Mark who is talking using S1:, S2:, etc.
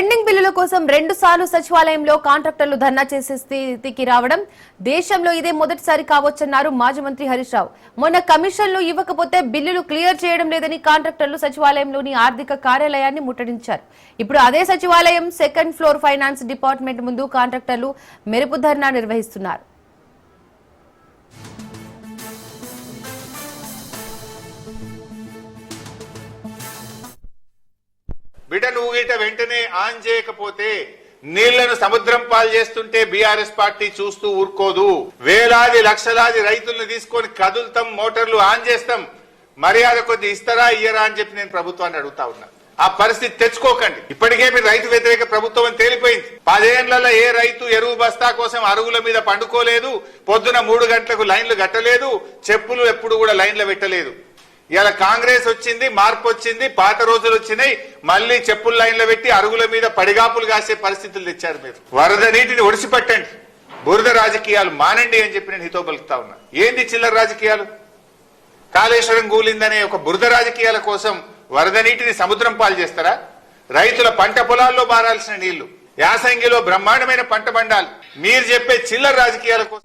S1: Pending బిల్లుల కోసం 2 సార్లు సచివాలయంలో కాంట్రాక్టర్లు ధర్నా చేసే స్థితికి రావడం దేశంలో ఇదే మొదటిసారి కావచ్చన్నారు మాజీ మంత్రి హరీష్ రావు. మొన్న కమిషన్లు ఇవ్వకపోతే బిల్లులు క్లియర్ చేయడం లేదని కాంట్రాక్టర్లు సచివాలయంలోని ఆర్థిక కార్యాలయాన్ని ముట్టడించారు. ఇప్పుడు అదే సచివాలయం 2nd ఫ్లోర్ ఫైనాన్స్ డిపార్ట్మెంట్ ముందు కాంట్రాక్టర్లు మెరుపు ధర్నా నిర్వహిస్తున్నారు.
S2: బిడ్డ నువ్వు గిట వెంటనే ఆన్ చేయకపోతే నీళ్లను సముద్రం పాలు చేస్తుంటే బీఆర్ఎస్ పార్టీ చూస్తూ ఊరుకోదు. వేలాది లక్షలాది రైతులను తీసుకొని కదులుతాం, మోటార్లు ఆన్ చేస్తాం. మర్యాద కొద్ది ఇస్తారా ఇయ్యరా అని చెప్పి నేను ప్రభుత్వాన్ని అడుగుతా ఉన్నా. ఆ పరిస్థితి తెచ్చుకోకండి. ఇప్పటికే మీరు రైతు వ్యతిరేక ప్రభుత్వం అని తేలిపోయింది. 10 ఏళ్లలో ఏ రైతు ఎరువు బస్తా కోసం అరుగుల మీద పండుకోలేదు, పొద్దున 3 గంటలకు లైన్లు కట్టలేదు, చెప్పులు ఎప్పుడు కూడా లైన్లు పెట్టలేదు. ఇలా కాంగ్రెస్ వచ్చింది, మార్పు వచ్చింది, పాత రోజులు వచ్చినాయి, మళ్లీ చెప్పుల లైన్లో పెట్టి అరుగుల మీద పడిగాపులు కాసే పరిస్థితులు తెచ్చారు. మీరు వరద నీటిని ఒడిసిపట్టండి, బురద రాజకీయాలు మానండి అని చెప్పి నేను హితో పలుకుతా ఉన్నా. ఏంది చిల్లర రాజకీయాలు? కాళేశ్వరం కూలిందనే ఒక బురద రాజకీయాల కోసం వరద నీటిని సముద్రం పాలు చేస్తారా? రైతుల పంట పొలాల్లో మారాల్సిన నీళ్లు, యాసంగిలో బ్రహ్మాండమైన పంట పండాలి. మీరు చెప్పే చిల్లర రాజకీయాల కోసం